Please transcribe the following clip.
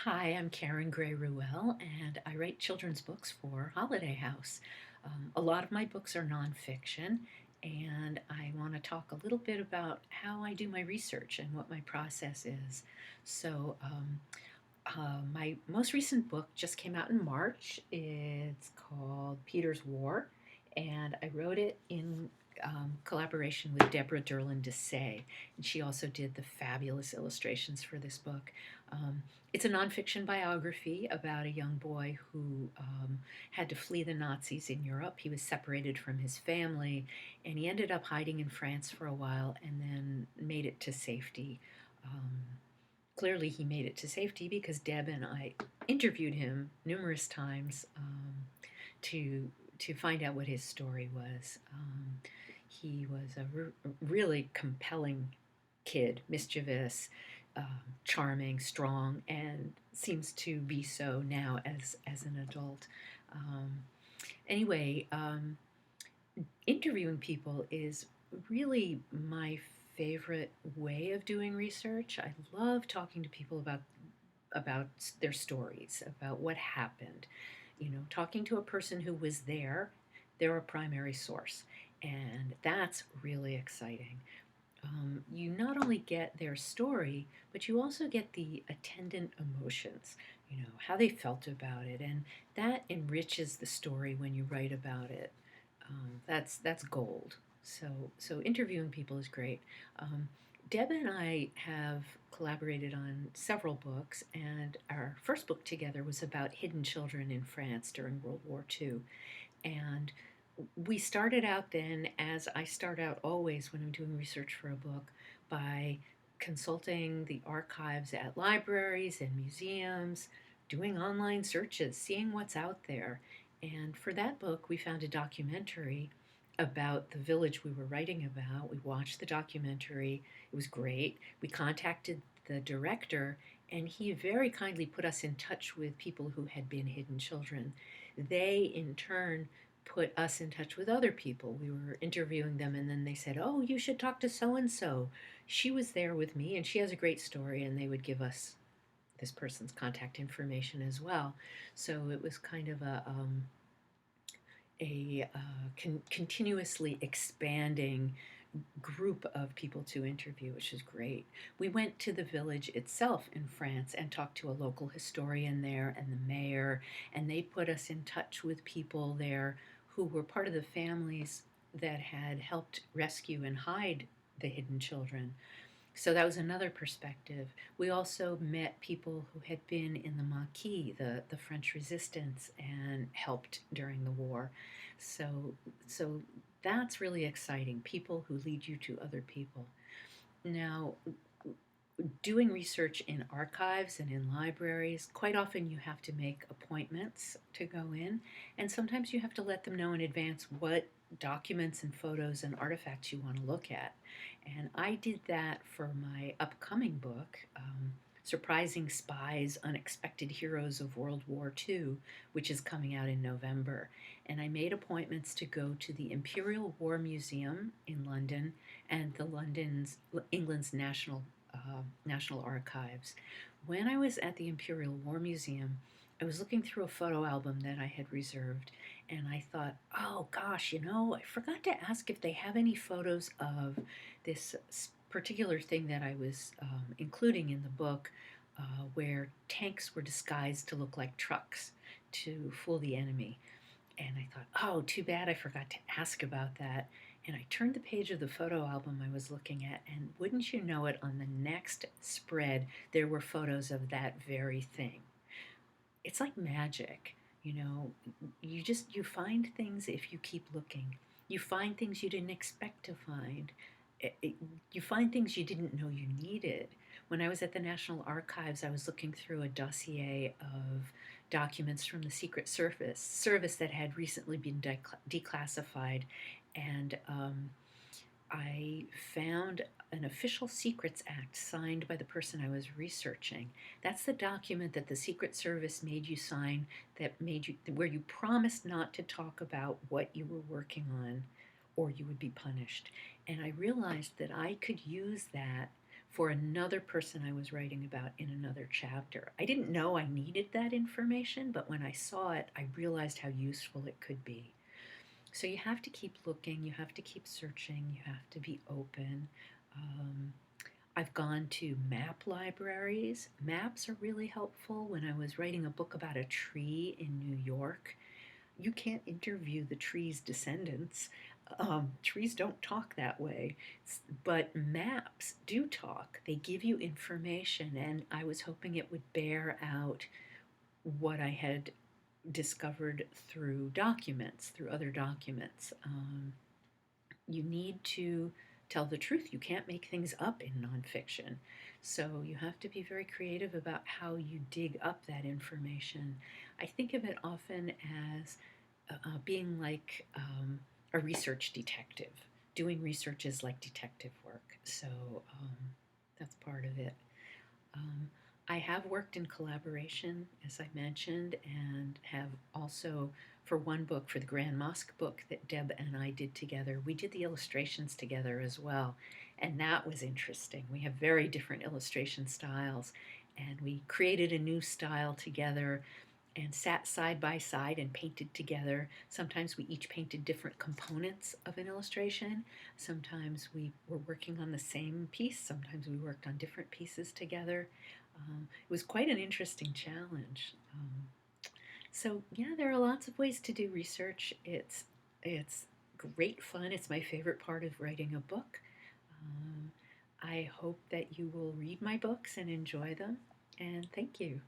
Hi, I'm Karen Gray Ruelle, and I write children's books for Holiday House. A lot of my books are nonfiction, and I want to talk a little bit about how I do my research and what my process is. My most recent book just came out in March. It's called Peter's War, and I wrote it in collaboration with Deborah Derlin Desay, and she also did the fabulous illustrations for this book. It's a nonfiction biography about a young boy who had to flee the Nazis in Europe. He was separated from his family, and he ended up hiding in France for a while and then made it to safety. Um, Clearly he made it to safety because Deb and I interviewed him numerous times to to find out what his story was. He was a really compelling kid, mischievous, charming, strong, and seems to be so now as an adult. Um, anyway, interviewing people is really my favorite way of doing research. I love talking to people about their stories, about what happened. You know, talking to a person who was there, they're a primary source, and that's really exciting. You not only get their story, but you also get the attendant emotions, you know, how they felt about it, and that enriches the story when you write about it. That's gold. So interviewing people is great. Um, Deb and I have collaborated on several books, and our first book together was about hidden children in France during World War II. And we started out then, as I start out always when I'm doing research for a book, by consulting the archives at libraries and museums, doing online searches, seeing what's out there. And for that book, we found a documentary about the village we were writing about. We watched the documentary, it was great. We contacted the director, and he very kindly put us in touch with people who had been hidden children. They, in turn, put us in touch with other people. We were interviewing them, and then they said, "Oh, you should talk to so and so. She was there with me, and she has a great story." And they would give us this person's contact information as well. So it was kind of a continuously expanding group of people to interview, which is great. We went to the village itself in France and talked to a local historian there and the mayor, and they put us in touch with people there who were part of the families that had helped rescue and hide the hidden children. So that was another perspective. We also met people who had been in the Maquis, the French resistance, and helped during the war. So that's really exciting. People who lead you to other people. Now, doing research in archives and in libraries, quite often you have to make appointments to go in, and sometimes you have to let them know in advance what documents and photos and artifacts you want to look at. And I did that for my upcoming book, Surprising Spies, Unexpected Heroes of World War II, which is coming out in November. And I made appointments to go to the Imperial War Museum in London and the England's National Archives. When I was at the Imperial War Museum, I was looking through a photo album that I had reserved, and I thought, oh gosh, you know, I forgot to ask if they have any photos of this particular thing that I was including in the book, where tanks were disguised to look like trucks to fool the enemy. And I thought, oh, too bad I forgot to ask about that. And I turned the page of the photo album I was looking at, and wouldn't you know it, on the next spread, there were photos of that very thing. It's like magic, you know. You find things if you keep looking. You find things you didn't expect to find. You find things you didn't know you needed. When I was at the National Archives, I was looking through a dossier of documents from the Secret Service that had recently been declassified, and I found an Official Secrets Act signed by the person I was researching. That's the document that the Secret Service made you sign, that made you, where you promised not to talk about what you were working on or you would be punished. And I realized that I could use that for another person I was writing about in another chapter. I didn't know I needed that information, but when I saw it, I realized how useful it could be. So you have to keep looking, you have to keep searching, you have to be open. Um, I've gone to map libraries. Maps are really helpful. When I was writing a book about a tree in New York, you can't interview the tree's descendants. Trees don't talk that way, but maps do talk. They give you information, and I was hoping it would bear out what I had discovered through documents, through other documents. You need to tell the truth. You can't make things up in nonfiction. So you have to be very creative about how you dig up that information. I think of it often as being like a research detective. Doing research is like detective work. So that's part of it. Um, I have worked in collaboration, as I mentioned, and have also, for one book, for the Grand Mosque book that Deb and I did together, we did the illustrations together as well. And that was interesting. We have very different illustration styles, and we created a new style together and sat side by side and painted together. Sometimes we each painted different components of an illustration. Sometimes we were working on the same piece. Sometimes we worked on different pieces together. It was quite an interesting challenge. So yeah, there are lots of ways to do research. It's great fun. It's my favorite part of writing a book. Um, I hope that you will read my books and enjoy them. And thank you.